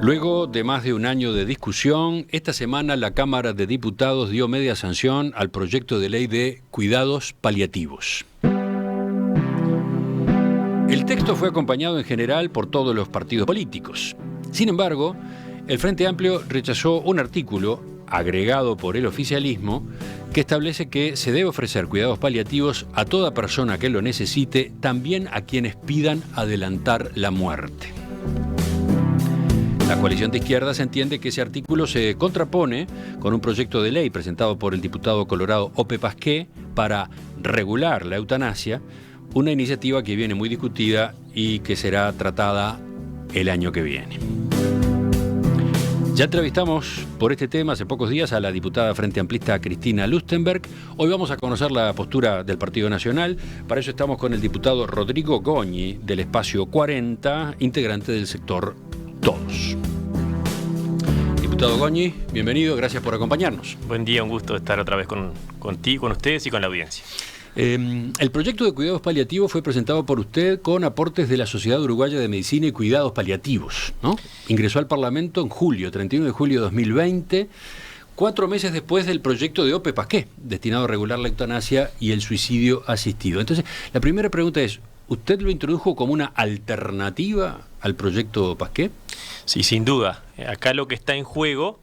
Luego de más de un año de discusión, esta semana la Cámara de Diputados dio media sanción al proyecto de ley de cuidados paliativos. El texto fue acompañado en general por todos los partidos políticos. Sin embargo, el Frente Amplio rechazó un artículo agregado por el oficialismo que establece que se debe ofrecer cuidados paliativos a toda persona que lo necesite, también a quienes pidan adelantar la muerte. La coalición de izquierdas entiende que ese artículo se contrapone con un proyecto de ley presentado por el diputado colorado Ope Pasqué para regular la eutanasia, una iniciativa que viene muy discutida y que será tratada el año que viene. Ya entrevistamos por este tema hace pocos días a la diputada Frente Amplista Cristina Lustenberg. Hoy vamos a conocer la postura del Partido Nacional. Para eso estamos con el diputado Rodrigo Goñi, del Espacio 40, integrante del sector Todos. Diputado Goñi, bienvenido, gracias por acompañarnos. Buen día, un gusto estar otra vez contigo, con ustedes y con la audiencia. El proyecto de cuidados paliativos fue presentado por usted con aportes de la Sociedad Uruguaya de Medicina y Cuidados Paliativos, ¿no? Ingresó al Parlamento en julio, 31 de julio de 2020, 4 meses después del proyecto de Ope Pasqué, destinado a regular la eutanasia y el suicidio asistido. Entonces, la primera pregunta es, ¿usted lo introdujo como una alternativa al proyecto Pasqué? Sí, sin duda. Acá lo que está en juego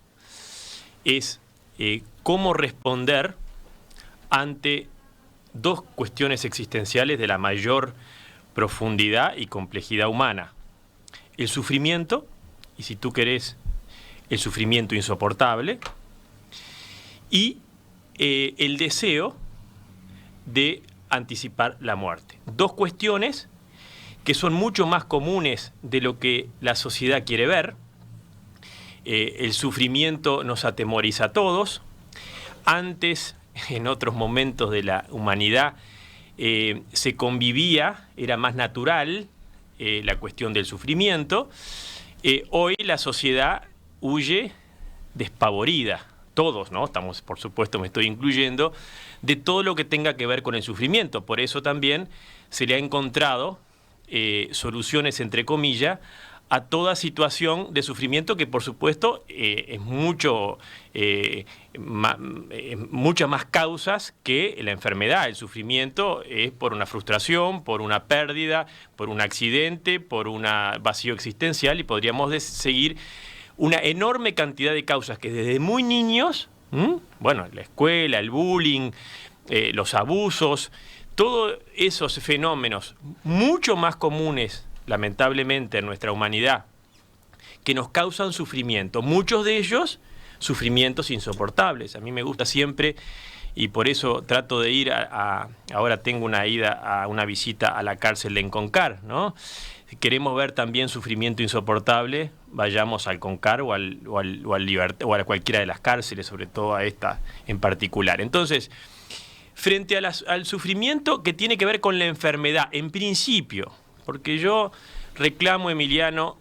es cómo responder ante dos cuestiones existenciales de la mayor profundidad y complejidad humana. El sufrimiento, y si tú querés, el sufrimiento insoportable, y el deseo de anticipar la muerte. Dos cuestiones que son mucho más comunes de lo que la sociedad quiere ver. El sufrimiento nos atemoriza a todos. Antes, en otros momentos de la humanidad, se convivía, era más natural la cuestión del sufrimiento. Hoy la sociedad huye despavorida. Todos, ¿no? Estamos, por supuesto, me estoy incluyendo, de todo lo que tenga que ver con el sufrimiento. Por eso también se le ha encontrado soluciones, entre comillas, a toda situación de sufrimiento que, por supuesto, es muchas más causas que la enfermedad. El sufrimiento es por una frustración, por una pérdida, por un accidente, por un vacío existencial, y podríamos seguir una enorme cantidad de causas que desde muy niños, bueno, la escuela, el bullying, los abusos, todos esos fenómenos mucho más comunes, lamentablemente, en nuestra humanidad, que nos causan sufrimiento. Muchos de ellos, sufrimientos insoportables. A mí me gusta siempre, y por eso trato de ir ahora tengo una visita a la cárcel de Concar, ¿no? Si queremos ver también sufrimiento insoportable, vayamos al Concar o a cualquiera de las cárceles, sobre todo a esta en particular. Entonces, frente al sufrimiento que tiene que ver con la enfermedad, en principio, porque yo reclamo, Emiliano,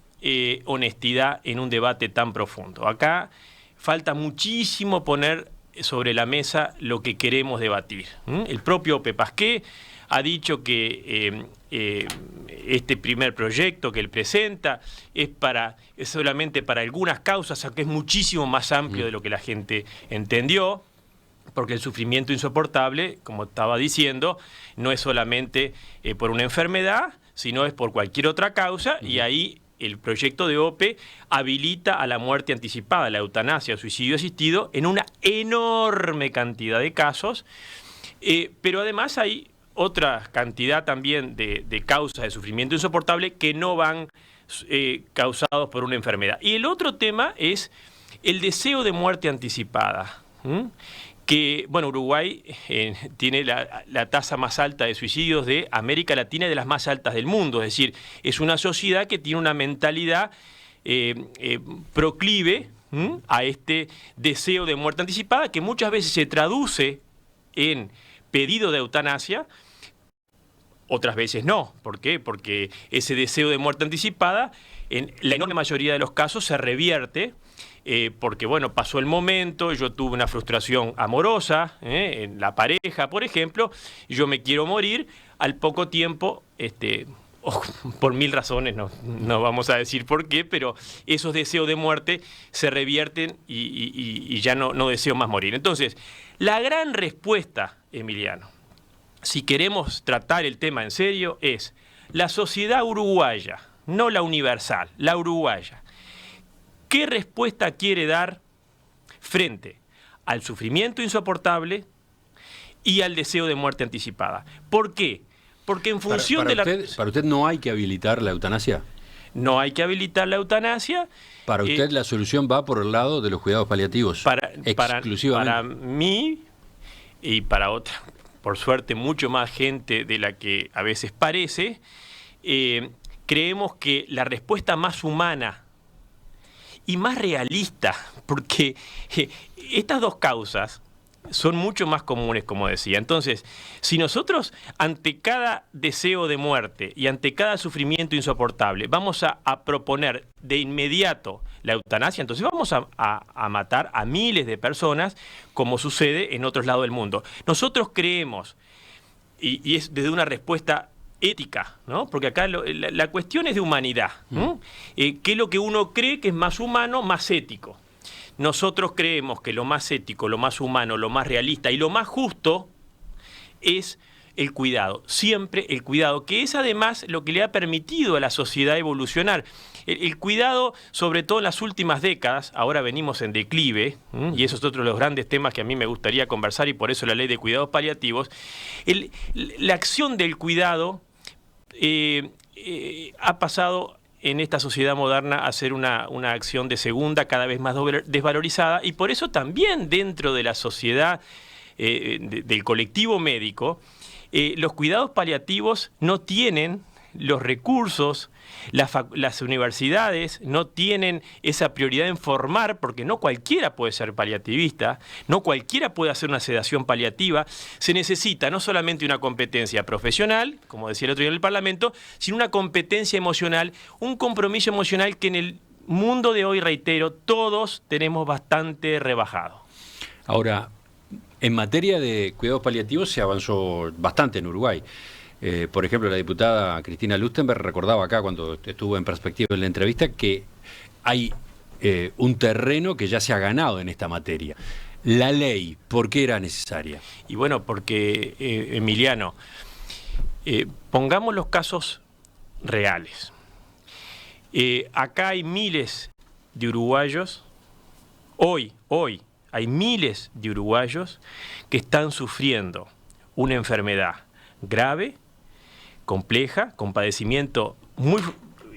honestidad en un debate tan profundo. Acá falta muchísimo poner sobre la mesa lo que queremos debatir. El propio Ope Pasqué ha dicho que este primer proyecto que él presenta es solamente para algunas causas, aunque es muchísimo más amplio de lo que la gente entendió, porque el sufrimiento insoportable, como estaba diciendo, no es solamente por una enfermedad, sino es por cualquier otra causa, y ahí el proyecto de Ope habilita a la muerte anticipada, la eutanasia, el suicidio asistido, en una enorme cantidad de casos, pero además hay otra cantidad también de causas de sufrimiento insoportable que no van causados por una enfermedad. Y el otro tema es el deseo de muerte anticipada, que, bueno, Uruguay tiene la tasa más alta de suicidios de América Latina y de las más altas del mundo. Es decir, es una sociedad que tiene una mentalidad proclive a este deseo de muerte anticipada, que muchas veces se traduce en pedido de eutanasia, otras veces no. ¿Por qué? Porque ese deseo de muerte anticipada, en la enorme mayoría de los casos, se revierte porque, bueno, pasó el momento, yo tuve una frustración amorosa, en la pareja, por ejemplo, y yo me quiero morir, al poco tiempo por mil razones, no vamos a decir por qué, pero esos deseos de muerte se revierten y ya no deseo más morir. Entonces, la gran respuesta, Emiliano, si queremos tratar el tema en serio, es la sociedad uruguaya, no la universal, la uruguaya. ¿Qué respuesta quiere dar frente al sufrimiento insoportable y al deseo de muerte anticipada? ¿Por qué? Porque en función ¿Para usted no hay que habilitar la eutanasia? No hay que habilitar la eutanasia. Para usted la solución va por el lado de los cuidados paliativos, exclusivamente. Para mí y para otra, por suerte, mucho más gente de la que a veces parece, creemos que la respuesta más humana y más realista, porque estas dos causas son mucho más comunes, como decía. Entonces, si nosotros ante cada deseo de muerte y ante cada sufrimiento insoportable vamos a proponer de inmediato la eutanasia, entonces vamos a matar a miles de personas, como sucede en otros lados del mundo. Nosotros creemos, y es desde una respuesta ética, ¿no? Porque acá la cuestión es de humanidad, ¿no? ¿Qué es lo que uno cree que es más humano, más ético? Nosotros creemos que lo más ético, lo más humano, lo más realista y lo más justo es el cuidado, siempre el cuidado, que es además lo que le ha permitido a la sociedad evolucionar. El cuidado, sobre todo en las últimas décadas, ahora venimos en declive, y eso es otro de los grandes temas que a mí me gustaría conversar, y por eso la ley de cuidados paliativos, la acción del cuidado ha pasado en esta sociedad moderna a ser una acción de segunda, cada vez más desvalorizada, y por eso también dentro de la sociedad, del colectivo médico, los cuidados paliativos no tienen los recursos, las universidades no tienen esa prioridad en formar, porque no cualquiera puede ser paliativista, no cualquiera puede hacer una sedación paliativa. Se necesita no solamente una competencia profesional, como decía el otro día en el Parlamento, sino una competencia emocional, un compromiso emocional que en el mundo de hoy, reitero, todos tenemos bastante rebajado. Ahora, en materia de cuidados paliativos se avanzó bastante en Uruguay. Por ejemplo, la diputada Cristina Lustenberg recordaba acá, cuando estuvo en Perspectiva en la entrevista, que hay un terreno que ya se ha ganado en esta materia. La ley, ¿por qué era necesaria? Y bueno, porque, Emiliano, pongamos los casos reales. Acá hay miles de uruguayos, hoy hay miles de uruguayos que están sufriendo una enfermedad grave, compleja, con padecimiento muy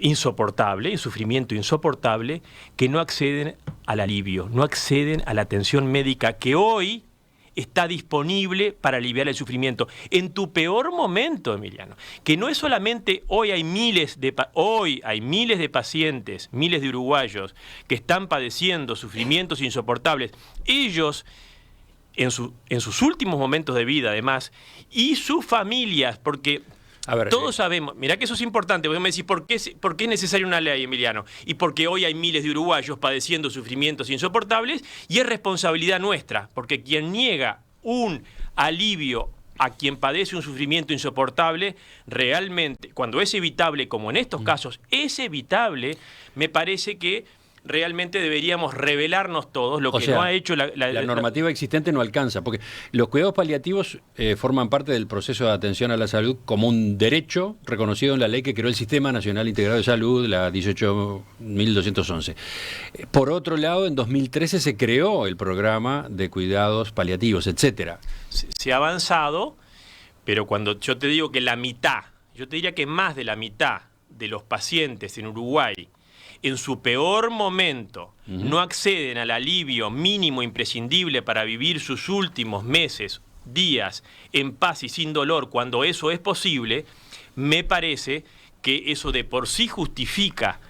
insoportable, sufrimiento insoportable, que no acceden al alivio, no acceden a la atención médica que hoy está disponible para aliviar el sufrimiento. En tu peor momento, Emiliano, que no es solamente hoy hay miles de pacientes, miles de uruguayos que están padeciendo sufrimientos insoportables, ellos en sus últimos momentos de vida, además, y sus familias, porque todos sabemos, mirá que eso es importante, porque me decís, ¿por qué es necesaria una ley, Emiliano? Y porque hoy hay miles de uruguayos padeciendo sufrimientos insoportables, y es responsabilidad nuestra, porque quien niega un alivio a quien padece un sufrimiento insoportable, realmente, cuando es evitable, como en estos casos, es evitable, me parece que realmente deberíamos revelarnos todos, lo que no ha hecho la normativa existente no alcanza, porque los cuidados paliativos forman parte del proceso de atención a la salud como un derecho reconocido en la ley que creó el Sistema Nacional Integrado de Salud, la 18.211. Por otro lado, en 2013 se creó el programa de cuidados paliativos, etcétera. Se ha avanzado, pero cuando yo te digo que la mitad, yo te diría que más de la mitad de los pacientes en Uruguay en su peor momento no acceden al alivio mínimo imprescindible para vivir sus últimos meses, días, en paz y sin dolor, cuando eso es posible, me parece que eso de por sí justifica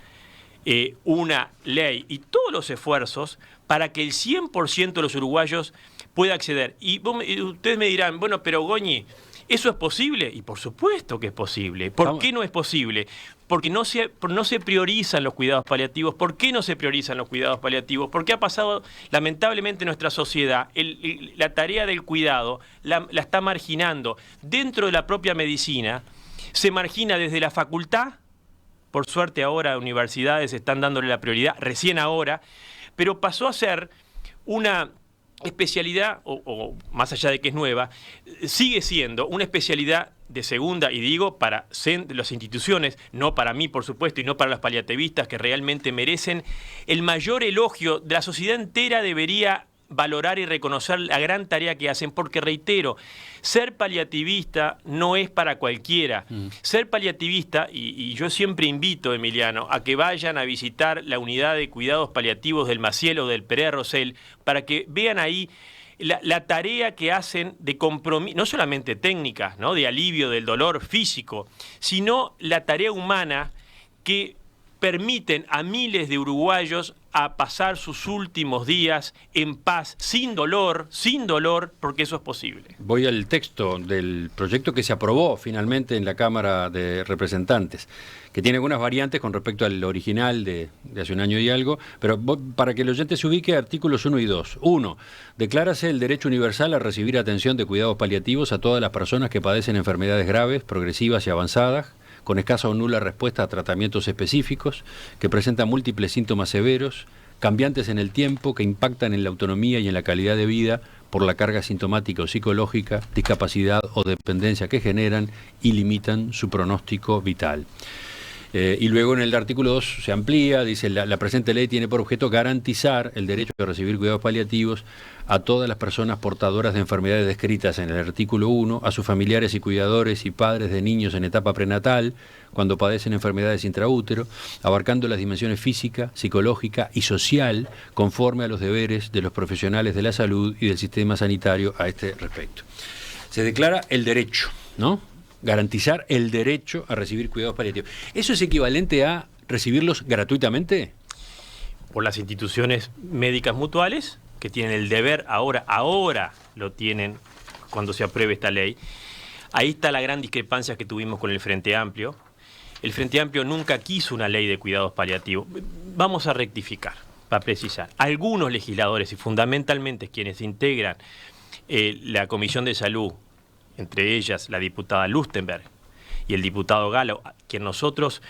una ley y todos los esfuerzos para que el 100% de los uruguayos pueda acceder. Y ustedes me dirán, bueno, pero Goñi, ¿eso es posible? Y por supuesto que es posible. ¿Por qué no es posible? Porque no se priorizan los cuidados paliativos. ¿Por qué no se priorizan los cuidados paliativos? Porque ha pasado, lamentablemente, nuestra sociedad, la tarea del cuidado la está marginando. Dentro de la propia medicina, Se margina desde la facultad, por suerte ahora universidades están dándole la prioridad, recién ahora, pero pasó a ser una especialidad, o más allá de que es nueva, sigue siendo una especialidad de segunda, y digo para las instituciones, no para mí por supuesto, y no para los paliativistas que realmente merecen el mayor elogio. De la sociedad entera debería valorar y reconocer la gran tarea que hacen, porque reitero, ser paliativista no es para cualquiera. Ser paliativista, y yo siempre invito, Emiliano, a que vayan a visitar la unidad de cuidados paliativos del Maciel o del Pereira Rosell, para que vean ahí la tarea que hacen de compromiso, no solamente técnica, ¿no?, de alivio del dolor físico, sino la tarea humana que permiten a miles de uruguayos a pasar sus últimos días en paz, sin dolor, porque eso es posible. Voy al texto del proyecto que se aprobó finalmente en la Cámara de Representantes, que tiene algunas variantes con respecto al original de hace un año y algo, pero para que el oyente se ubique, artículos 1 y 2. 1. Declárase el derecho universal a recibir atención de cuidados paliativos a todas las personas que padecen enfermedades graves, progresivas y avanzadas, con escasa o nula respuesta a tratamientos específicos, que presentan múltiples síntomas severos, cambiantes en el tiempo, que impactan en la autonomía y en la calidad de vida por la carga sintomática o psicológica, discapacidad o dependencia que generan y limitan su pronóstico vital. Y luego en el artículo 2 se amplía, dice la presente ley tiene por objeto garantizar el derecho a recibir cuidados paliativos a todas las personas portadoras de enfermedades descritas en el artículo 1, a sus familiares y cuidadores y padres de niños en etapa prenatal, cuando padecen enfermedades intraútero, abarcando las dimensiones física, psicológica y social, conforme a los deberes de los profesionales de la salud y del sistema sanitario a este respecto. Se declara el derecho, ¿no? Garantizar el derecho a recibir cuidados paliativos. ¿Eso es equivalente a recibirlos gratuitamente? Por las instituciones médicas mutuales, que tienen el deber ahora lo tienen cuando se apruebe esta ley. Ahí está la gran discrepancia que tuvimos con el Frente Amplio. El Frente Amplio nunca quiso una ley de cuidados paliativos. Vamos a rectificar, para precisar. Algunos legisladores, y fundamentalmente quienes integran la Comisión de Salud, entre ellas la diputada Lustenberg y el diputado Galo, que nosotros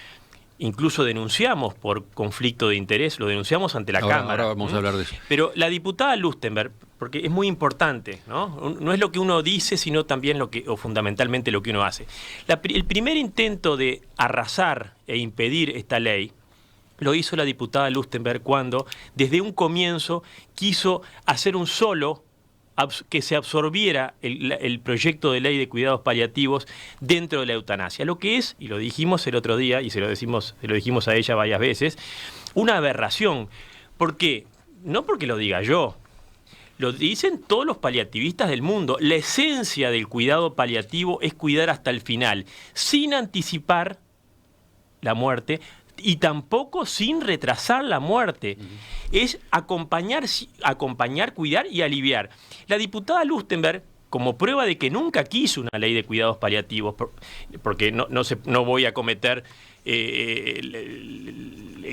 incluso denunciamos por conflicto de interés, lo denunciamos ante la Cámara. Ahora vamos a hablar de eso. Pero la diputada Lustenberg, porque es muy importante, ¿no? No es lo que uno dice, sino también fundamentalmente lo que uno hace. El primer intento de arrasar e impedir esta ley lo hizo la diputada Lustenberg cuando, desde un comienzo, quiso hacer que se absorbiera el proyecto de ley de cuidados paliativos dentro de la eutanasia. Lo que es, y lo dijimos el otro día, y se lo dijimos a ella varias veces, una aberración. ¿Por qué? No porque lo diga yo, lo dicen todos los paliativistas del mundo. La esencia del cuidado paliativo es cuidar hasta el final, sin anticipar la muerte, y tampoco sin retrasar la muerte. Es acompañar, cuidar y aliviar. La diputada Lustenberg, como prueba de que nunca quiso una ley de cuidados paliativos, porque no voy a cometer el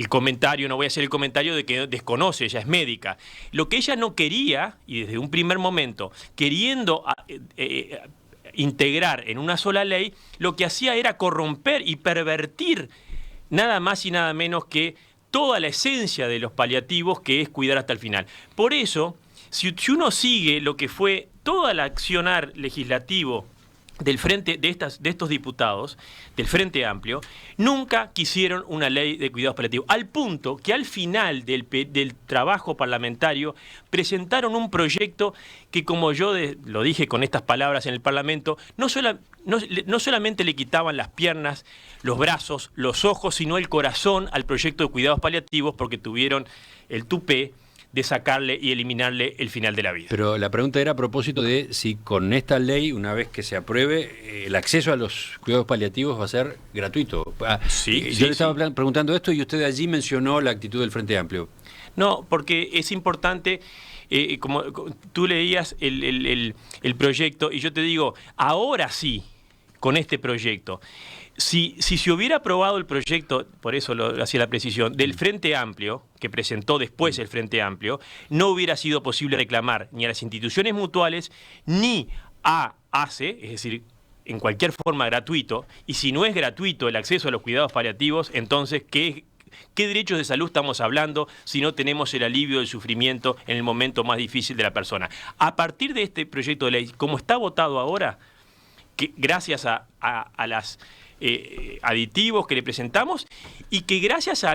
comentario, no voy a hacer el comentario de que desconoce, ella es médica. Lo que ella no quería, y desde un primer momento, queriendo integrar en una sola ley, lo que hacía era corromper y pervertir nada más y nada menos que toda la esencia de los paliativos, que es cuidar hasta el final. Por eso, si uno sigue lo que fue todo el accionar legislativo del frente de estos diputados del Frente Amplio, nunca quisieron una ley de cuidados paliativos, al punto que al final del trabajo parlamentario presentaron un proyecto que, como yo lo dije con estas palabras en el Parlamento, no solamente le quitaban las piernas, los brazos, los ojos, sino el corazón al proyecto de cuidados paliativos, porque tuvieron el tupé de sacarle y eliminarle el final de la vida. Pero la pregunta era a propósito de si con esta ley, una vez que se apruebe, el acceso a los cuidados paliativos va a ser gratuito. Yo le estaba preguntando esto y usted allí mencionó la actitud del Frente Amplio. No, porque es importante, como tú leías el proyecto, y yo te digo, ahora sí, con este proyecto, si se hubiera aprobado el proyecto, por eso lo hacía la precisión, del Frente Amplio, que presentó después el Frente Amplio, no hubiera sido posible reclamar ni a las instituciones mutuales ni a ACE, es decir, en cualquier forma gratuito, y si no es gratuito el acceso a los cuidados paliativos, entonces, ¿qué derechos de salud estamos hablando si no tenemos el alivio del sufrimiento en el momento más difícil de la persona? A partir de este proyecto de ley, como está votado ahora, que gracias a las aditivos que le presentamos, y que gracias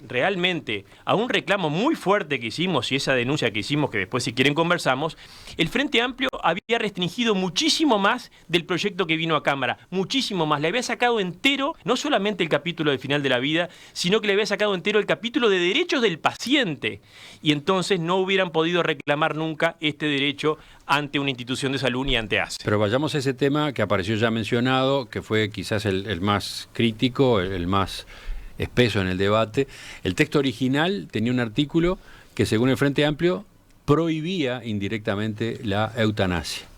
realmente a un reclamo muy fuerte que hicimos y esa denuncia que hicimos, que después si quieren conversamos, el Frente Amplio había restringido muchísimo más del proyecto que vino a Cámara, muchísimo más. Le había sacado entero, no solamente el capítulo del final de la vida, sino que le había sacado entero el capítulo de derechos del paciente. Y entonces no hubieran podido reclamar nunca este derecho ante una institución de salud ni ante ACE. Pero vayamos a ese tema que apareció ya mencionado, que fue quizás el más crítico, el más espeso en el debate. El texto original tenía un artículo que, según el Frente Amplio, prohibía indirectamente la eutanasia.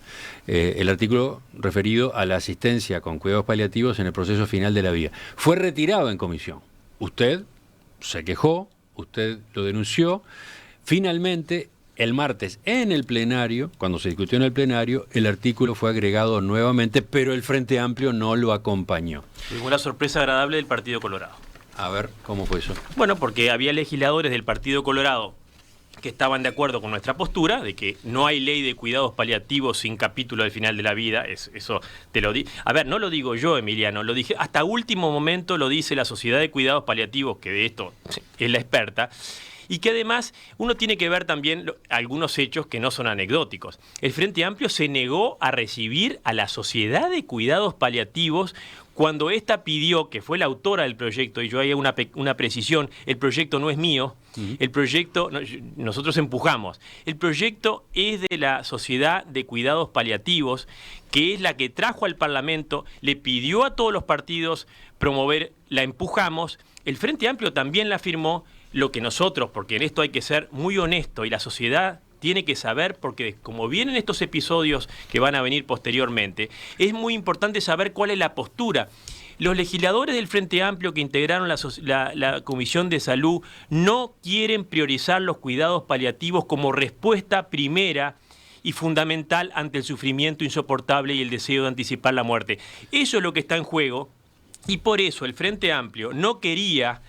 El artículo referido a la asistencia con cuidados paliativos en el proceso final de la vida. Fue retirado en comisión. Usted se quejó, usted lo denunció. Finalmente, el martes en el plenario, cuando se discutió en el plenario, el artículo fue agregado nuevamente, pero el Frente Amplio no lo acompañó. Fue una sorpresa agradable del Partido Colorado. A ver, ¿cómo fue eso? Bueno, porque había legisladores del Partido Colorado que estaban de acuerdo con nuestra postura de que no hay ley de cuidados paliativos sin capítulo del final de la vida. Eso te lo di. A ver, no lo digo yo, Emiliano, lo dije hasta último momento, lo dice la Sociedad de Cuidados Paliativos, que de esto es la experta. Y que además uno tiene que ver también algunos hechos que no son anecdóticos. El Frente Amplio se negó a recibir a la Sociedad de Cuidados Paliativos cuando ésta pidió, que fue la autora del proyecto, y yo hay una precisión, el proyecto no es mío, el proyecto, nosotros empujamos, el proyecto es de la Sociedad de Cuidados Paliativos, que es la que trajo al Parlamento, le pidió a todos los partidos promover, la empujamos, el Frente Amplio también la firmó. Lo que nosotros, porque en esto hay que ser muy honesto y la sociedad tiene que saber, porque como vienen estos episodios que van a venir posteriormente, es muy importante saber cuál es la postura. Los legisladores del Frente Amplio que integraron la Comisión de Salud no quieren priorizar los cuidados paliativos como respuesta primera y fundamental ante el sufrimiento insoportable y el deseo de anticipar la muerte. Eso es lo que está en juego, y por eso el Frente Amplio no quería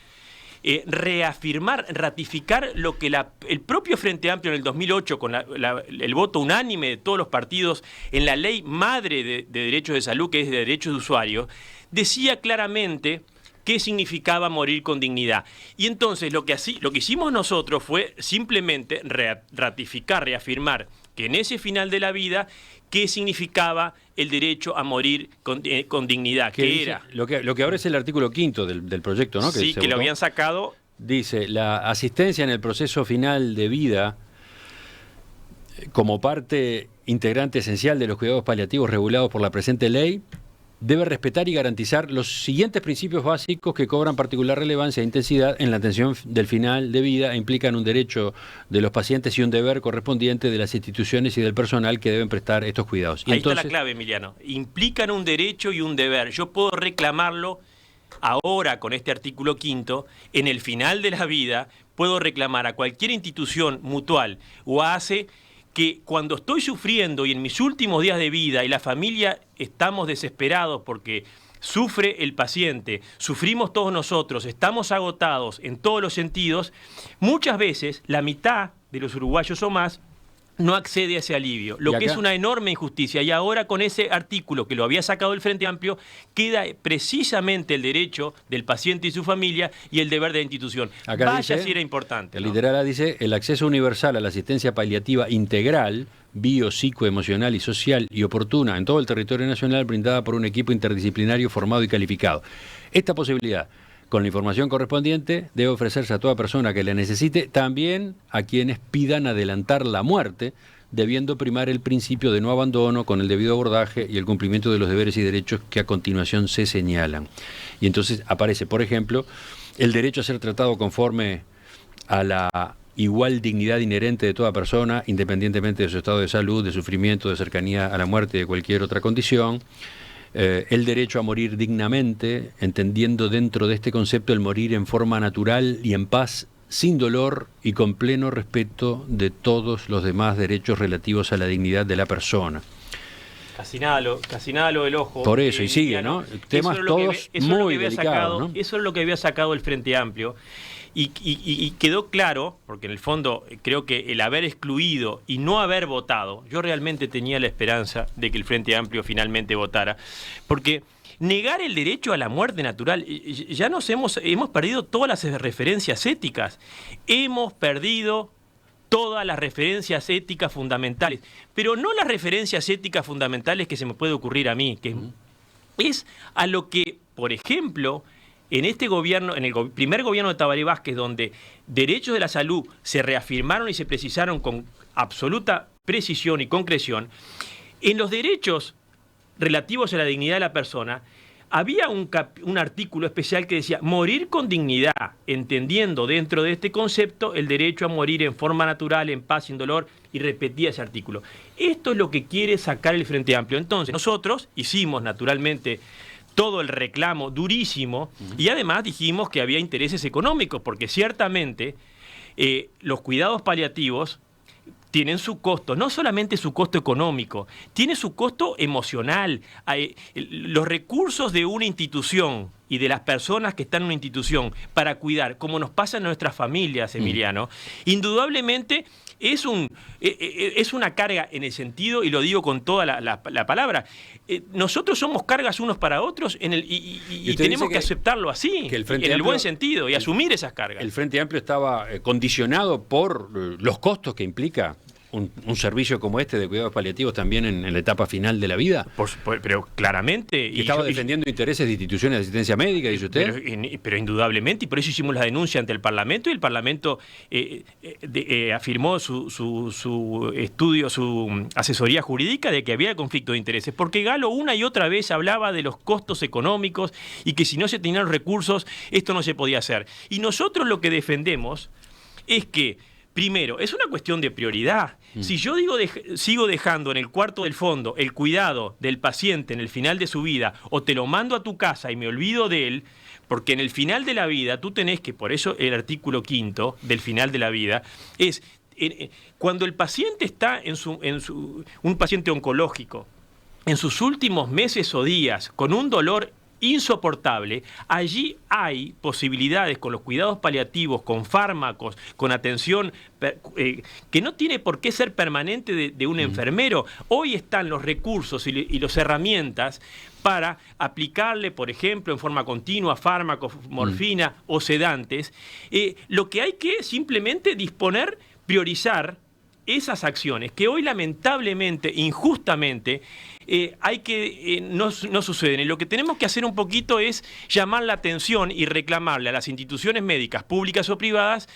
reafirmar, ratificar lo que el propio Frente Amplio en el 2008, con el voto unánime de todos los partidos en la ley madre de derechos de salud, que es de derechos de usuario, decía claramente qué significaba morir con dignidad. Y entonces lo que hicimos nosotros fue simplemente ratificar, reafirmar que en ese final de la vida, qué significaba el derecho a morir con dignidad, que era... Lo que ahora es el artículo 5 del proyecto, ¿no? Sí, que lo habían sacado. Dice, la asistencia en el proceso final de vida como parte integrante esencial de los cuidados paliativos regulados por la presente ley, debe respetar y garantizar los siguientes principios básicos que cobran particular relevancia e intensidad en la atención del final de vida e implican un derecho de los pacientes y un deber correspondiente de las instituciones y del personal que deben prestar estos cuidados. Ahí está la clave, Emiliano. Implican un derecho y un deber. Yo puedo reclamarlo ahora con este artículo 5, en el final de la vida, puedo reclamar a cualquier institución mutual o a ACE que cuando estoy sufriendo y en mis últimos días de vida y la familia estamos desesperados porque sufre el paciente, sufrimos todos nosotros, estamos agotados en todos los sentidos, muchas veces la mitad de los uruguayos o más no accede a ese alivio, lo que es una enorme injusticia. Y ahora con ese artículo que lo había sacado el Frente Amplio, queda precisamente el derecho del paciente y su familia y el deber de la institución. Acá Vaya dice, si era importante. El ¿no? literal dice, el acceso universal a la asistencia paliativa integral, bio, psicoemocional y social y oportuna en todo el territorio nacional, brindada por un equipo interdisciplinario formado y calificado. Esta posibilidad, con la información correspondiente, debe ofrecerse a toda persona que la necesite, también a quienes pidan adelantar la muerte, debiendo primar el principio de no abandono con el debido abordaje y el cumplimiento de los deberes y derechos que a continuación se señalan. Y entonces aparece, por ejemplo, el derecho a ser tratado conforme a la igual dignidad inherente de toda persona, independientemente de su estado de salud, de sufrimiento, de cercanía a la muerte y de cualquier otra condición. El derecho a morir dignamente, entendiendo dentro de este concepto el morir en forma natural y en paz, sin dolor y con pleno respeto de todos los demás derechos relativos a la dignidad de la persona. Casi nada lo del ojo. Por eso, y sigue, ¿no? Temas todos muy delicados, ¿no? Eso es lo que había sacado el Frente Amplio. Y quedó claro, porque en el fondo creo que el haber excluido y no haber votado, yo realmente tenía la esperanza de que el Frente Amplio finalmente votara, porque negar el derecho a la muerte natural, ya hemos perdido todas las referencias éticas, hemos perdido todas las referencias éticas fundamentales, pero no las referencias éticas fundamentales que se me puede ocurrir a mí, que es a lo que, por ejemplo, en este gobierno, en el primer gobierno de Tabaré Vázquez, donde derechos de la salud se reafirmaron y se precisaron con absoluta precisión y concreción, en los derechos relativos a la dignidad de la persona, había un artículo especial que decía morir con dignidad, entendiendo dentro de este concepto el derecho a morir en forma natural, en paz, sin dolor, y repetía ese artículo. Esto es lo que quiere sacar el Frente Amplio. Entonces, nosotros hicimos naturalmente todo el reclamo durísimo y además dijimos que había intereses económicos, porque ciertamente los cuidados paliativos tienen su costo, no solamente su costo económico, tiene su costo emocional. Los recursos de una institución y de las personas que están en una institución para cuidar, como nos pasa en nuestras familias, Emiliano, indudablemente es una carga en el sentido, y lo digo con toda la palabra, nosotros somos cargas unos para otros y tenemos que aceptarlo así, que en el buen sentido, y asumir esas cargas. El Frente Amplio estaba condicionado por los costos que implica un servicio como este de cuidados paliativos también en la etapa final de la vida. Pero claramente... Y estaba defendiendo intereses de instituciones de asistencia médica, dice usted. Pero indudablemente, y por eso hicimos la denuncia ante el Parlamento, y el Parlamento afirmó su estudio, su asesoría jurídica de que había conflicto de intereses, porque Galo una y otra vez hablaba de los costos económicos y que si no se tenían recursos, esto no se podía hacer. Y nosotros lo que defendemos es que, primero, es una cuestión de prioridad. Si yo sigo dejando en el cuarto del fondo el cuidado del paciente en el final de su vida, o te lo mando a tu casa y me olvido de él, porque en el final de la vida tú tenés que, por eso el artículo 5 del final de la vida, es cuando el paciente está un paciente oncológico, en sus últimos meses o días, con un dolor insoportable, allí hay posibilidades con los cuidados paliativos, con fármacos, con atención que no tiene por qué ser permanente de un enfermero. Hoy están los recursos y las herramientas para aplicarle, por ejemplo, en forma continua, fármacos, morfina o sedantes. Lo que hay que simplemente disponer, priorizar esas acciones que hoy lamentablemente, injustamente, no suceden. Y lo que tenemos que hacer un poquito es llamar la atención y reclamarle a las instituciones médicas, públicas o privadas,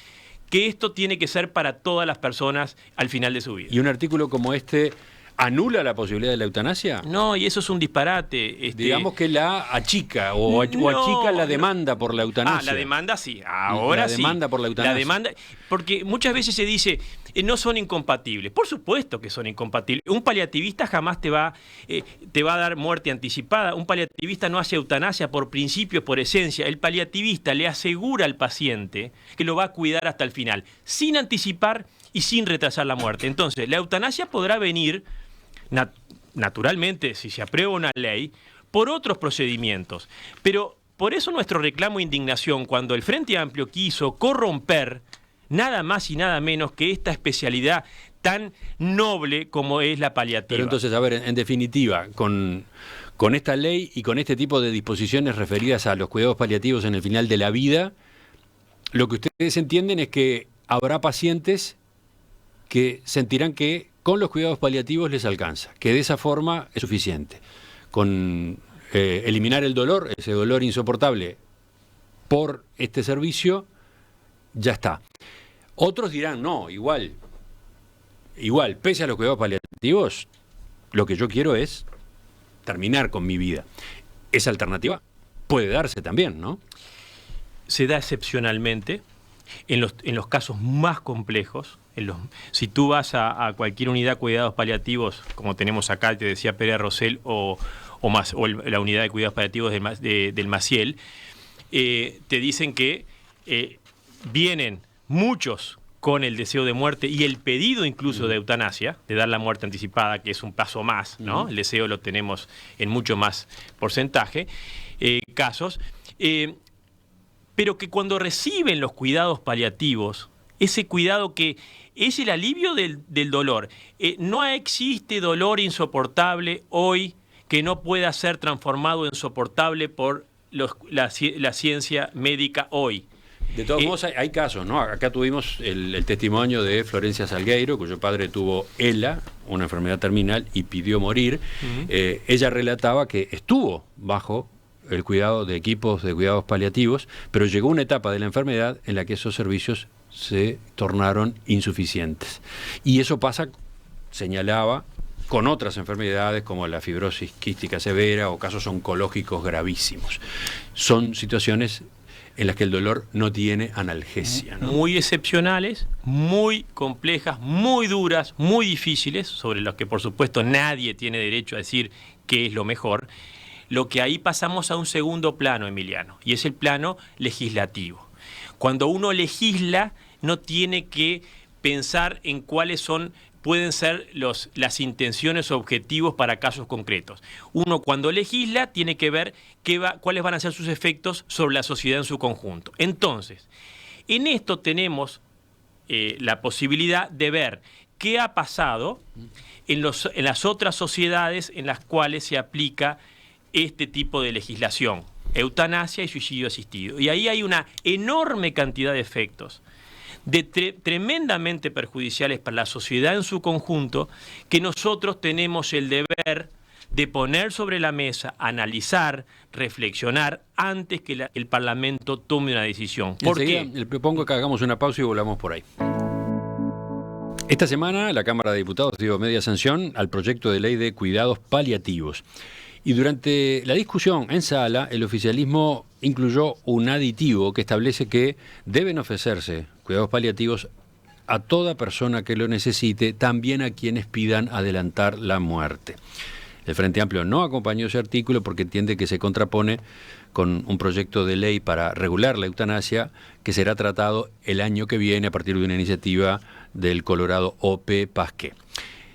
que esto tiene que ser para todas las personas al final de su vida. ¿Y un artículo como este anula la posibilidad de la eutanasia? No, y eso es un disparate. Digamos que la achica o achica la demanda por la eutanasia. La demanda sí, ahora sí. La demanda por la eutanasia. La demanda, porque muchas veces se dice, no son incompatibles. Por supuesto que son incompatibles. Un paliativista jamás te va a dar muerte anticipada. Un paliativista no hace eutanasia por principio, por esencia. El paliativista le asegura al paciente que lo va a cuidar hasta el final, sin anticipar y sin retrasar la muerte. Entonces, la eutanasia podrá venir naturalmente, si se aprueba una ley, por otros procedimientos. Pero por eso nuestro reclamo e indignación cuando el Frente Amplio quiso corromper nada más y nada menos que esta especialidad tan noble como es la paliativa. Pero entonces, a ver, en definitiva, con esta ley y con este tipo de disposiciones referidas a los cuidados paliativos en el final de la vida, lo que ustedes entienden es que habrá pacientes que sentirán que con los cuidados paliativos les alcanza, que de esa forma es suficiente. Con eliminar el dolor, ese dolor insoportable por este servicio, ya está. Otros dirán, no, igual, pese a los cuidados paliativos, lo que yo quiero es terminar con mi vida. Esa alternativa puede darse también, ¿no? Se da excepcionalmente en los casos más complejos. Si tú vas a cualquier unidad de cuidados paliativos, como tenemos acá, te decía Pérez Rosell, o la unidad de cuidados paliativos del Maciel, te dicen que vienen muchos con el deseo de muerte y el pedido incluso de eutanasia, de dar la muerte anticipada, que es un paso más, ¿no? El deseo lo tenemos en mucho más porcentaje, casos, pero que cuando reciben los cuidados paliativos, ese cuidado que es el alivio del dolor, no existe dolor insoportable hoy que no pueda ser transformado en soportable por la ciencia médica hoy. De todos modos, hay casos, ¿no? Acá tuvimos el testimonio de Florencia Salgueiro, cuyo padre tuvo ELA, una enfermedad terminal, y pidió morir. Ella relataba que estuvo bajo el cuidado de equipos de cuidados paliativos, pero llegó una etapa de la enfermedad en la que esos servicios se tornaron insuficientes. Y eso pasa, señalaba, con otras enfermedades como la fibrosis quística severa o casos oncológicos gravísimos. Son situaciones en las que el dolor no tiene analgesia, ¿no? Muy excepcionales, muy complejas, muy duras, muy difíciles, sobre las que por supuesto nadie tiene derecho a decir qué es lo mejor. Lo que ahí pasamos a un segundo plano, Emiliano, y es el plano legislativo. Cuando uno legisla, no tiene que pensar en cuáles pueden ser las intenciones o objetivos para casos concretos. Uno, cuando legisla, tiene que ver cuáles van a ser sus efectos sobre la sociedad en su conjunto. Entonces, en esto tenemos la posibilidad de ver qué ha pasado en las otras sociedades en las cuales se aplica este tipo de legislación, eutanasia y suicidio asistido. Y ahí hay una enorme cantidad de efectos tremendamente perjudiciales para la sociedad en su conjunto, que nosotros tenemos el deber de poner sobre la mesa, analizar, reflexionar antes que el Parlamento tome una decisión. ¿Por qué? Le propongo que hagamos una pausa y volvamos por ahí. Esta semana la Cámara de Diputados dio media sanción al proyecto de ley de cuidados paliativos. Y durante la discusión en sala, el oficialismo incluyó un aditivo que establece que deben ofrecerse cuidados paliativos a toda persona que lo necesite, también a quienes pidan adelantar la muerte. El Frente Amplio no acompañó ese artículo porque entiende que se contrapone con un proyecto de ley para regular la eutanasia que será tratado el año que viene a partir de una iniciativa del Colorado O.P. Pasqué.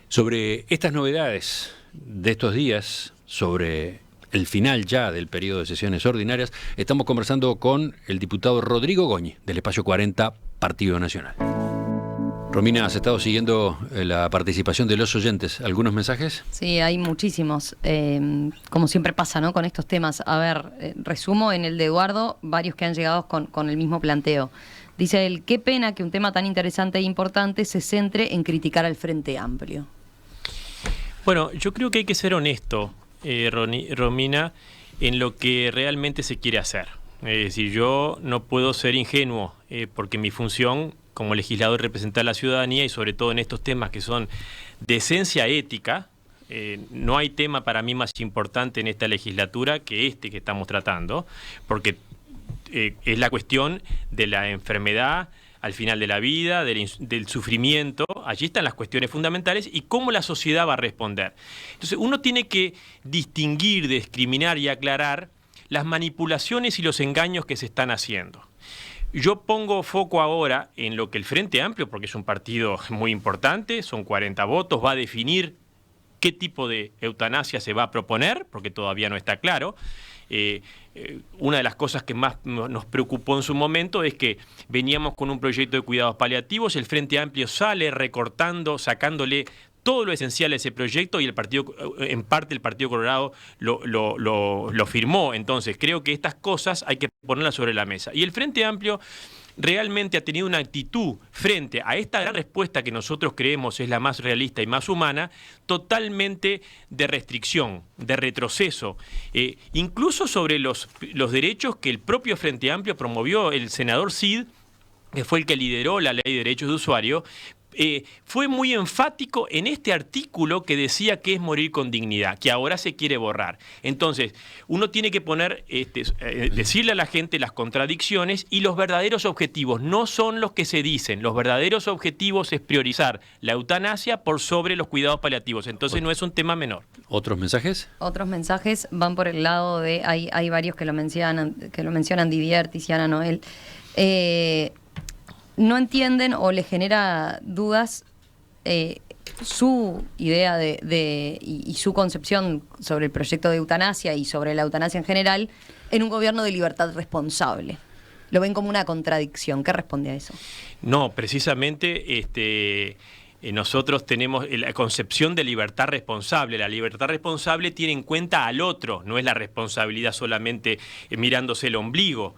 Sobre estas novedades de estos días, sobre el final ya del periodo de sesiones ordinarias, estamos conversando con el diputado Rodrigo Goñi, del Espacio 40, Partido Nacional. Romina, ¿has estado siguiendo la participación de los oyentes? ¿Algunos mensajes? Sí, hay muchísimos. Como siempre pasa, ¿no?, con estos temas. A ver, resumo en el de Eduardo, varios que han llegado con el mismo planteo. Dice él, qué pena que un tema tan interesante e importante se centre en criticar al Frente Amplio. Bueno, yo creo que hay que ser honesto, Romina, en lo que realmente se quiere hacer. Es decir, yo no puedo ser ingenuo, porque mi función como legislador es representar a la ciudadanía y sobre todo en estos temas que son de esencia ética. No hay tema para mí más importante en esta legislatura que este que estamos tratando, porque es la cuestión de la enfermedad al final de la vida, del sufrimiento. Allí están las cuestiones fundamentales y cómo la sociedad va a responder. Entonces uno tiene que distinguir, discriminar y aclarar las manipulaciones y los engaños que se están haciendo. Yo pongo foco ahora en lo que el Frente Amplio, porque es un partido muy importante, son 40 votos, va a definir qué tipo de eutanasia se va a proponer, porque todavía no está claro. Una de las cosas que más nos preocupó en su momento es que veníamos con un proyecto de cuidados paliativos, el Frente Amplio sale recortando, sacándole todo lo esencial a ese proyecto y en parte el Partido Colorado lo firmó. Entonces creo que estas cosas hay que ponerlas sobre la mesa. Y el Frente Amplio realmente ha tenido una actitud frente a esta gran respuesta que nosotros creemos es la más realista y más humana, totalmente de restricción, de retroceso, incluso sobre los derechos que el propio Frente Amplio promovió. El senador Cid, que fue el que lideró la Ley de Derechos de Usuario, fue muy enfático en este artículo que decía que es morir con dignidad, que ahora se quiere borrar. Entonces, uno tiene que poner, decirle a la gente las contradicciones y los verdaderos objetivos. No son los que se dicen. Los verdaderos objetivos es priorizar la eutanasia por sobre los cuidados paliativos. Entonces, no es un tema menor. ¿Otros mensajes? Otros mensajes van por el lado de, hay varios que lo mencionan, Divier, Tiziana, Noel. no entienden o les genera dudas su idea y su concepción sobre el proyecto de eutanasia y sobre la eutanasia en general en un gobierno de libertad responsable. Lo ven como una contradicción. ¿Qué responde a eso? No, precisamente nosotros tenemos la concepción de libertad responsable. La libertad responsable tiene en cuenta al otro, no es la responsabilidad solamente mirándose el ombligo.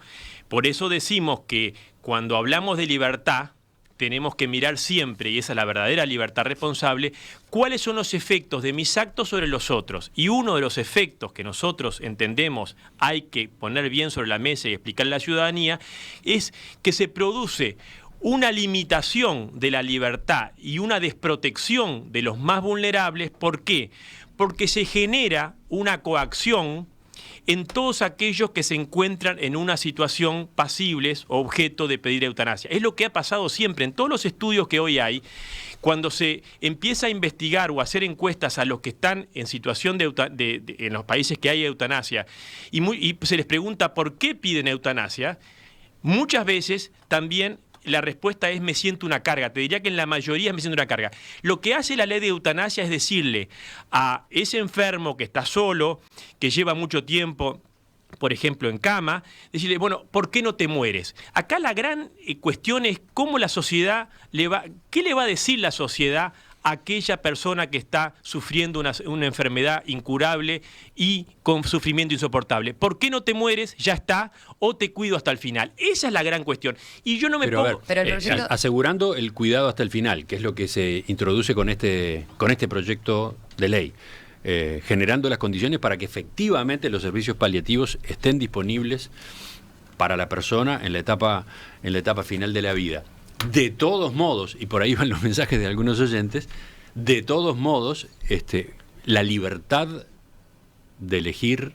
Por eso decimos que cuando hablamos de libertad, tenemos que mirar siempre, y esa es la verdadera libertad responsable, cuáles son los efectos de mis actos sobre los otros. Y uno de los efectos que nosotros entendemos hay que poner bien sobre la mesa y explicarle a la ciudadanía es que se produce una limitación de la libertad y una desprotección de los más vulnerables. ¿Por qué? Porque se genera una coacción en todos aquellos que se encuentran en una situación pasibles o objeto de pedir eutanasia. Es lo que ha pasado siempre en todos los estudios que hoy hay. Cuando se empieza a investigar o a hacer encuestas a los que están en situación en los países que hay eutanasia y se les pregunta por qué piden eutanasia, muchas veces también la respuesta es: me siento una carga. Te diría que en la mayoría me siento una carga. Lo que hace la ley de eutanasia es decirle a ese enfermo que está solo, que lleva mucho tiempo, por ejemplo, en cama, decirle, bueno, ¿por qué no te mueres? Acá la gran cuestión es cómo la sociedad ¿qué le va a decir la sociedad a aquella persona que está sufriendo una enfermedad incurable y con sufrimiento insoportable? ¿Por qué no te mueres? Ya está, o te cuido hasta el final. Esa es la gran cuestión. Y yo no me pongo... Pero el proyecto... asegurando el cuidado hasta el final, que es lo que se introduce con este proyecto de ley. Generando las condiciones para que efectivamente los servicios paliativos estén disponibles para la persona en la etapa final de la vida. De todos modos, y por ahí van los mensajes de algunos oyentes, de todos modos, la libertad de elegir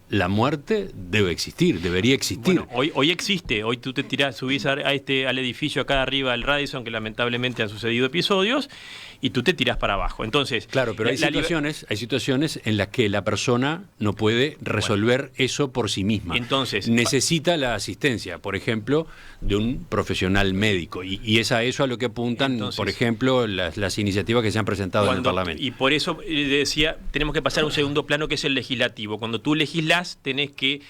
la muerte debe existir, debería existir. Bueno, hoy existe, hoy tú te subís al edificio acá arriba del Radisson, que lamentablemente han sucedido episodios, y tú te tirás para abajo. Entonces, claro, pero hay situaciones en las que la persona no puede resolver eso por sí misma. Entonces, necesita la asistencia, por ejemplo, de un profesional médico. Y es a eso a lo que apuntan, por ejemplo, las iniciativas que se han presentado en el Parlamento. Y por eso decía, tenemos que pasar a un segundo plano, que es el legislativo. Cuando tú legislás, tenés que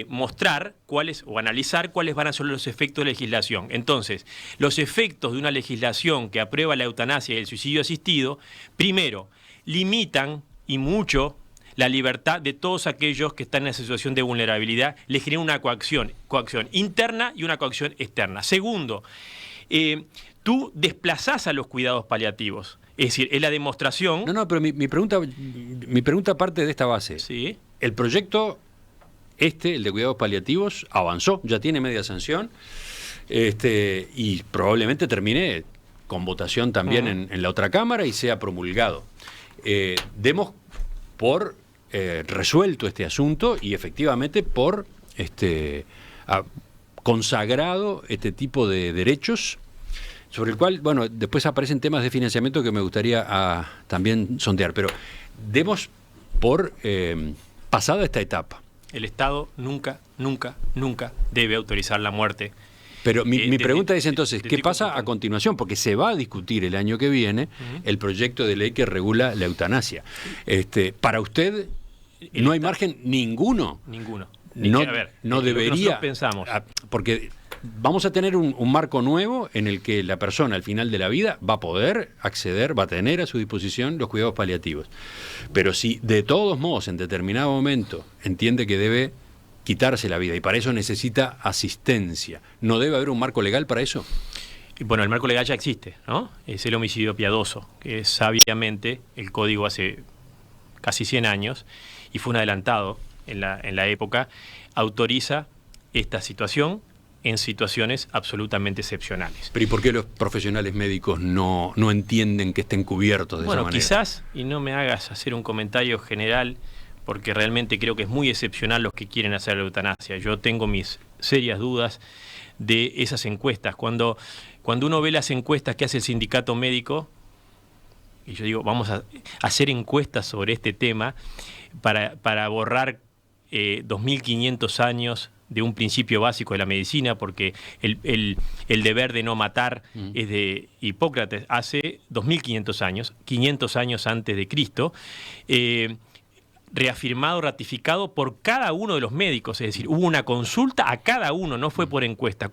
mostrar o analizar cuáles van a ser los efectos de legislación. Entonces, los efectos de una legislación que aprueba la eutanasia y el suicidio asistido, primero, limitan y mucho la libertad de todos aquellos que están en una situación de vulnerabilidad, les genera una coacción interna y una coacción externa. Segundo, tú desplazás a los cuidados paliativos. Es decir, es la demostración... No, pero mi pregunta parte de esta base. Sí. El proyecto el de cuidados paliativos, avanzó, ya tiene media sanción, y probablemente termine con votación también en la otra Cámara y sea promulgado. Demos por resuelto este asunto y efectivamente por consagrado este tipo de derechos, sobre el cual, bueno, después aparecen temas de financiamiento que me gustaría también sondear, pero demos por pasada esta etapa. El Estado nunca debe autorizar la muerte. Pero mi pregunta es entonces, ¿qué pasa a continuación? Porque se va a discutir el año que viene el proyecto de ley que regula la eutanasia. Para usted, ¿no hay margen ninguno? Ninguno. No debería... pensamos. Porque vamos a tener un marco nuevo en el que la persona al final de la vida va a poder acceder, va a tener a su disposición los cuidados paliativos. Pero si de todos modos en determinado momento entiende que debe quitarse la vida y para eso necesita asistencia, ¿no debe haber un marco legal para eso? Bueno, el marco legal ya existe, ¿no? Es el homicidio piadoso, que sabiamente el código hace casi 100 años, y fue un adelantado en la época, autoriza esta situación en situaciones absolutamente excepcionales. Pero ¿y por qué los profesionales médicos no entienden que estén cubiertos de esa manera? Bueno, quizás, y no me hagas hacer un comentario general, porque realmente creo que es muy excepcional los que quieren hacer la eutanasia. Yo tengo mis serias dudas de esas encuestas. Cuando uno ve las encuestas que hace el sindicato médico, y yo digo, vamos a hacer encuestas sobre este tema para borrar 2.500 años de un principio básico de la medicina, porque el deber de no matar es de Hipócrates hace 2500 años, 500 años antes de Cristo, reafirmado, ratificado por cada uno de los médicos, es decir, hubo una consulta a cada uno, no fue por encuesta.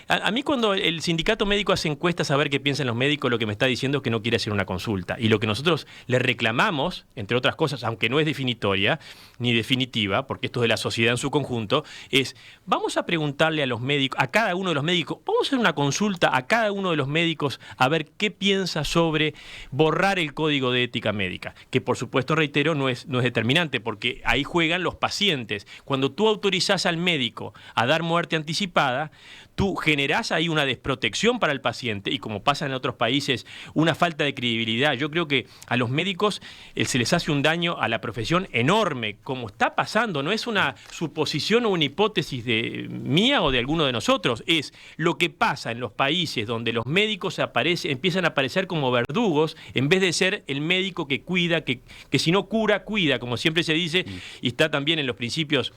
A mí cuando el sindicato médico hace encuestas a ver qué piensan los médicos, lo que me está diciendo es que no quiere hacer una consulta. Y lo que nosotros le reclamamos, entre otras cosas, aunque no es definitoria ni definitiva, porque esto es de la sociedad en su conjunto, es vamos a preguntarle a los médicos, a cada uno de los médicos, vamos a hacer una consulta a cada uno de los médicos a ver qué piensa sobre borrar el código de ética médica, que por supuesto, reitero, no es determinante, porque ahí juegan los pacientes. Cuando tú autorizás al médico a dar muerte anticipada, tú generás ahí una desprotección para el paciente y, como pasa en otros países, una falta de credibilidad. Yo creo que a los médicos se les hace un daño a la profesión enorme, como está pasando. No es una suposición o una hipótesis mía o de alguno de nosotros, es lo que pasa en los países donde los médicos empiezan a aparecer como verdugos en vez de ser el médico que cuida, que si no cura, cuida, como siempre se dice, y está también en los principios.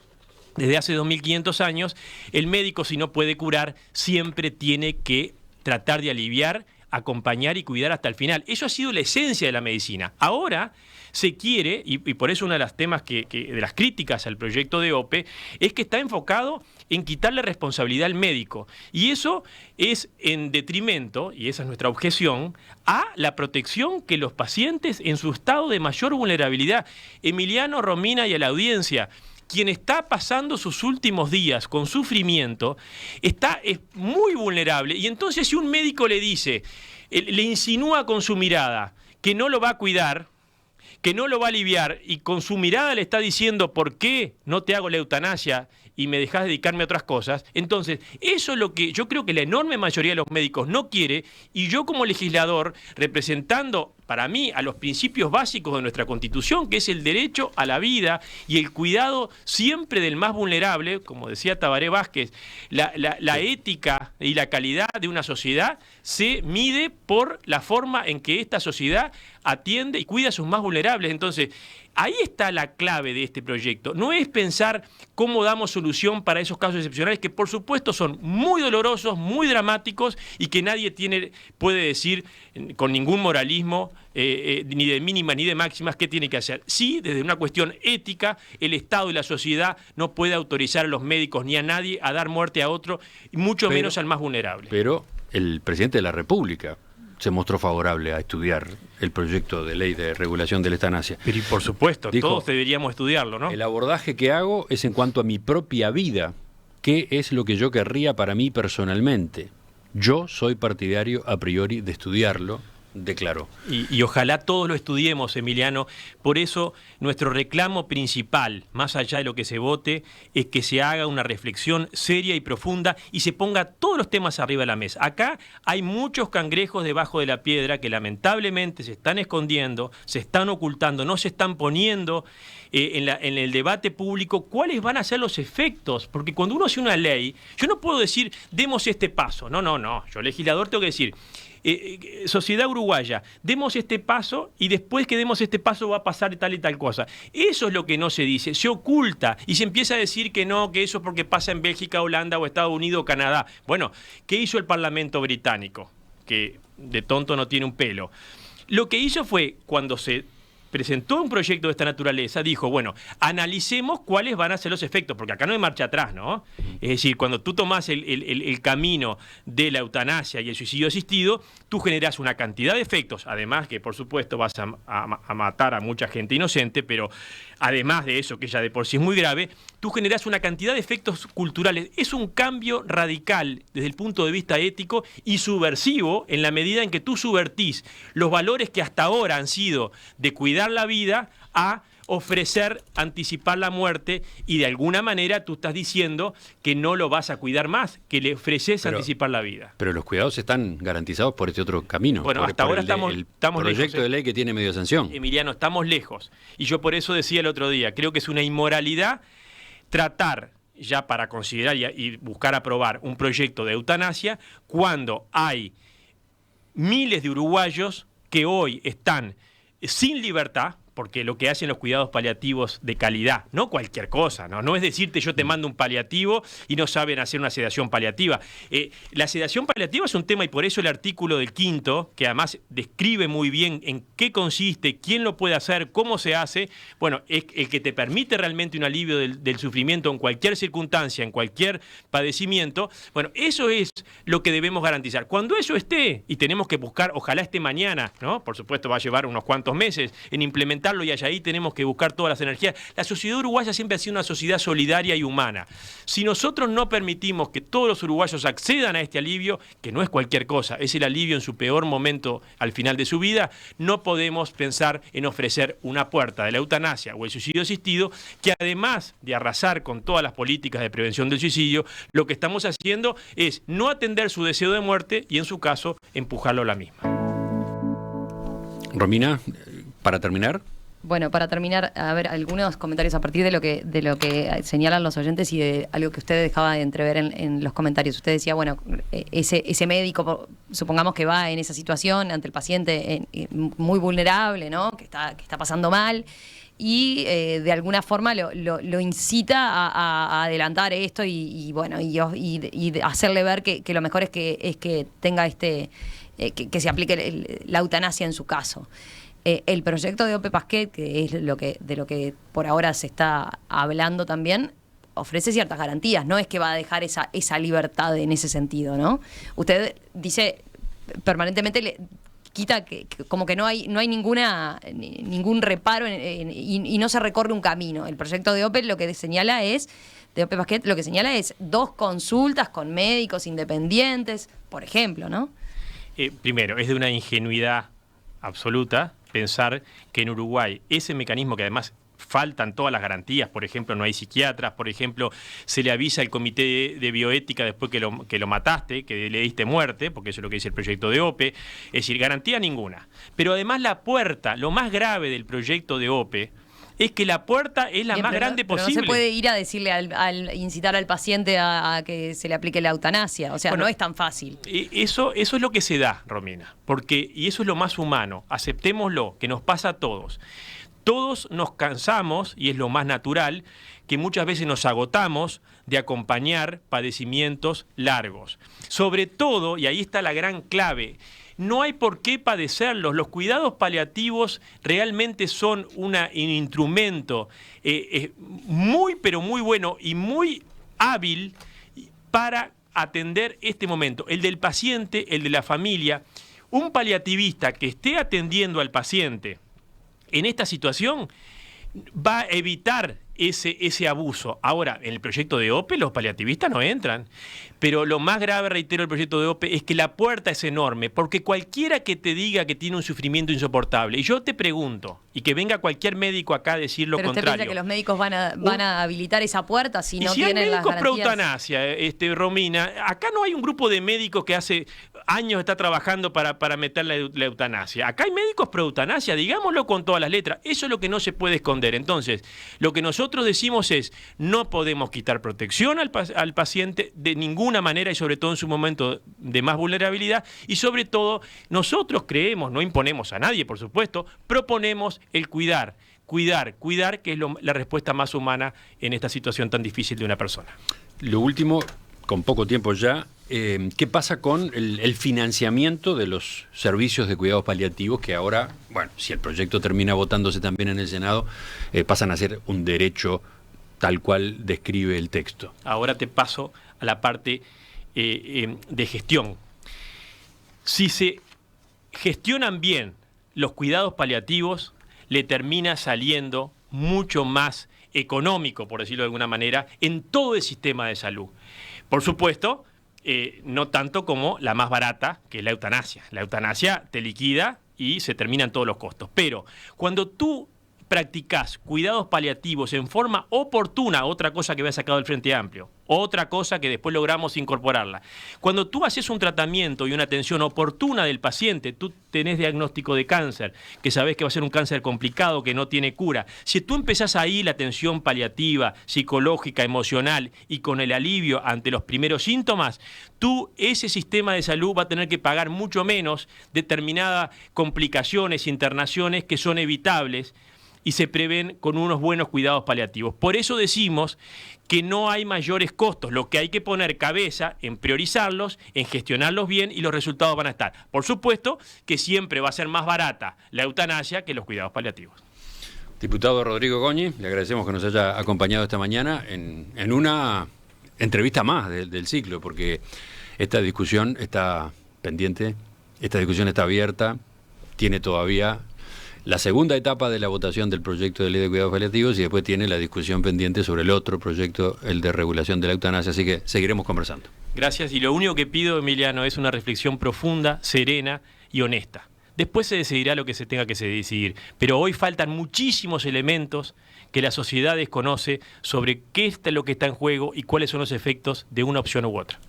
Desde hace 2500 años, el médico, si no puede curar, siempre tiene que tratar de aliviar, acompañar y cuidar hasta el final. Eso ha sido la esencia de la medicina. Ahora se quiere, y por eso uno de los temas de las críticas al proyecto de OPE, es que está enfocado en quitarle responsabilidad al médico. Y eso es en detrimento, y esa es nuestra objeción, a la protección que los pacientes en su estado de mayor vulnerabilidad. Emiliano, Romina y a la audiencia, quien está pasando sus últimos días con sufrimiento es muy vulnerable. Y entonces, si un médico le dice, le insinúa con su mirada que no lo va a cuidar, que no lo va a aliviar, y con su mirada le está diciendo ¿por qué no te hago la eutanasia y me dejas dedicarme a otras cosas? Entonces, eso es lo que yo creo que la enorme mayoría de los médicos no quiere, y yo como legislador, representando para mí a los principios básicos de nuestra Constitución, que es el derecho a la vida y el cuidado siempre del más vulnerable, como decía Tabaré Vázquez, la ética y la calidad de una sociedad se mide por la forma en que esta sociedad atiende y cuida a sus más vulnerables. Entonces, ahí está la clave de este proyecto. No es pensar cómo damos solución para esos casos excepcionales, que por supuesto son muy dolorosos, muy dramáticos, y que nadie puede decir con ningún moralismo, ni de mínimas ni de máximas, qué tiene que hacer. Sí, desde una cuestión ética, el Estado y la sociedad no puede autorizar a los médicos ni a nadie a dar muerte a otro, y mucho menos al más vulnerable. Pero el presidente de la República se mostró favorable a estudiar el proyecto de ley de regulación de la eutanasia. Pero por supuesto, dijo, todos deberíamos estudiarlo, ¿no? El abordaje que hago es en cuanto a mi propia vida. ¿Qué es lo que yo querría para mí personalmente? Yo soy partidario a priori de estudiarlo, declaró. Y ojalá todos lo estudiemos, Emiliano. Por eso nuestro reclamo principal, más allá de lo que se vote, es que se haga una reflexión seria y profunda y se ponga todos los temas arriba de la mesa. Acá hay muchos cangrejos debajo de la piedra que lamentablemente se están escondiendo, se están ocultando, no se están poniendo en el debate público cuáles van a ser los efectos. Porque cuando uno hace una ley, yo no puedo decir, demos este paso. No. Yo, legislador, tengo que decir, sociedad uruguaya, demos este paso y después que demos este paso va a pasar tal y tal cosa. Eso es lo que no se dice, se oculta y se empieza a decir que no, que eso es porque pasa en Bélgica, Holanda o Estados Unidos o Canadá. Bueno, ¿qué hizo el Parlamento británico? Que de tonto no tiene un pelo. Lo que hizo fue, cuando se presentó un proyecto de esta naturaleza, dijo, bueno, analicemos cuáles van a ser los efectos, porque acá no hay marcha atrás, ¿no? Es decir, cuando tú tomás el camino de la eutanasia y el suicidio asistido, tú generás una cantidad de efectos, además que, por supuesto, vas a matar a mucha gente inocente, pero además de eso, que ya de por sí es muy grave, tú generás una cantidad de efectos culturales. Es un cambio radical desde el punto de vista ético y subversivo en la medida en que tú subvertís los valores que hasta ahora han sido de cuidar la vida a ofrecer anticipar la muerte, y de alguna manera tú estás diciendo que no lo vas a cuidar más, que le ofreces anticipar la vida. Pero los cuidados están garantizados por este otro camino. Bueno, hasta ahora estamos proyecto lejos, de ley que tiene medio sanción. Emiliano, estamos lejos. Y yo por eso decía el otro día, creo que es una inmoralidad tratar ya para considerar y buscar aprobar un proyecto de eutanasia cuando hay miles de uruguayos que hoy están sin libertad, porque lo que hacen los cuidados paliativos de calidad, no cualquier cosa, no es decirte yo te mando un paliativo y no saben hacer una sedación paliativa. La sedación paliativa es un tema, y por eso el artículo del 5º, que además describe muy bien en qué consiste, quién lo puede hacer, cómo se hace, bueno, es el que te permite realmente un alivio del sufrimiento en cualquier circunstancia, en cualquier padecimiento. Bueno, eso es lo que debemos garantizar. Cuando eso esté, y tenemos que buscar, ojalá esté mañana, ¿no? Por supuesto va a llevar unos cuantos meses en implementarlo, y allá ahí tenemos que buscar todas las energías. La sociedad uruguaya siempre ha sido una sociedad solidaria y humana. Si nosotros no permitimos que todos los uruguayos accedan a este alivio, que no es cualquier cosa, es el alivio en su peor momento al final de su vida, no podemos pensar en ofrecer una puerta de la eutanasia o el suicidio asistido, que además de arrasar con todas las políticas de prevención del suicidio, lo que estamos haciendo es no atender su deseo de muerte y, en su caso, empujarlo a la misma. Romina, para terminar. Bueno, para terminar, a ver, algunos comentarios a partir de lo que señalan los oyentes y de algo que usted dejaba de entrever en los comentarios. Usted decía, bueno, ese médico, supongamos que va en esa situación ante el paciente muy vulnerable, ¿no? Que está pasando mal, y de alguna forma lo incita a adelantar esto y hacerle ver que lo mejor es que tenga que se aplique la eutanasia en su caso. El proyecto de Ope Pasquet, que es de lo que por ahora se está hablando también, ofrece ciertas garantías, no es que va a dejar esa libertad en ese sentido, ¿no? Usted dice permanentemente, quita que como que no hay ningún reparo y no se recorre un camino. El proyecto de Ope de Ope Pasquet lo que señala es 2 consultas con médicos independientes, por ejemplo, ¿no? Primero, es de una ingenuidad absoluta pensar que en Uruguay ese mecanismo, que además faltan todas las garantías, por ejemplo, no hay psiquiatras, por ejemplo, se le avisa al comité de bioética después que lo mataste, que le diste muerte, porque eso es lo que dice el proyecto de OPE, es decir, garantía ninguna. Pero además lo más grave del proyecto de OPE es que la puerta es la más grande posible. No se puede ir a decirle al incitar al paciente a que se le aplique la eutanasia. O sea, bueno, no es tan fácil. Eso es lo que se da, Romina. Y eso es lo más humano. Aceptémoslo, que nos pasa a todos. Todos nos cansamos, y es lo más natural, que muchas veces nos agotamos de acompañar padecimientos largos. Sobre todo, y ahí está la gran clave, no hay por qué padecerlos. Los cuidados paliativos realmente son un instrumento muy, pero muy bueno y muy hábil para atender este momento, el del paciente, el de la familia. Un paliativista que esté atendiendo al paciente en esta situación va a evitar ese abuso. Ahora, en el proyecto de OPE los paliativistas no entran, pero lo más grave, reitero, del proyecto de OPE es que la puerta es enorme, porque cualquiera que te diga que tiene un sufrimiento insoportable, y yo te pregunto, y que venga cualquier médico acá a decir lo contrario. ¿Pero usted piensa que los médicos van a habilitar esa puerta si no tienen las garantías? Si hay médicos pro eutanasia, Romina, acá no hay un grupo de médicos que hace años está trabajando para meter la eutanasia. Acá hay médicos pro eutanasia, digámoslo con todas las letras. Eso es lo que no se puede esconder. Entonces, lo que nosotros decimos es, no podemos quitar protección al paciente de ninguna manera, y sobre todo en su momento de más vulnerabilidad, y sobre todo nosotros creemos, no imponemos a nadie, por supuesto, proponemos el cuidar, que es la respuesta más humana en esta situación tan difícil de una persona. Lo último, con poco tiempo ya, ¿qué pasa con el financiamiento de los servicios de cuidados paliativos que ahora, bueno, si el proyecto termina votándose también en el Senado, pasan a ser un derecho tal cual describe el texto? Ahora te paso a la parte de gestión. Si se gestionan bien los cuidados paliativos, le termina saliendo mucho más económico, por decirlo de alguna manera, en todo el sistema de salud. Por supuesto, no tanto como la más barata, que es la eutanasia. La eutanasia te liquida y se terminan todos los costos. Pero cuando tú practicás cuidados paliativos en forma oportuna, otra cosa que había sacado del Frente Amplio, otra cosa que después logramos incorporarla. Cuando tú haces un tratamiento y una atención oportuna del paciente, tú tenés diagnóstico de cáncer, que sabés que va a ser un cáncer complicado, que no tiene cura. Si tú empezás ahí la atención paliativa, psicológica, emocional y con el alivio ante los primeros síntomas, ese sistema de salud va a tener que pagar mucho menos determinadas complicaciones, internaciones que son evitables, y se prevén con unos buenos cuidados paliativos. Por eso decimos que no hay mayores costos. Lo que hay que poner cabeza en priorizarlos, en gestionarlos bien, y los resultados van a estar. Por supuesto que siempre va a ser más barata la eutanasia que los cuidados paliativos. Diputado Rodrigo Goñi, le agradecemos que nos haya acompañado esta mañana en una entrevista más del ciclo, porque esta discusión está pendiente, esta discusión está abierta, tiene todavía la segunda etapa de la votación del proyecto de ley de cuidados paliativos y después tiene la discusión pendiente sobre el otro proyecto, el de regulación de la eutanasia, así que seguiremos conversando. Gracias, y lo único que pido, Emiliano, es una reflexión profunda, serena y honesta. Después se decidirá lo que se tenga que decidir, pero hoy faltan muchísimos elementos que la sociedad desconoce sobre qué es lo que está en juego y cuáles son los efectos de una opción u otra.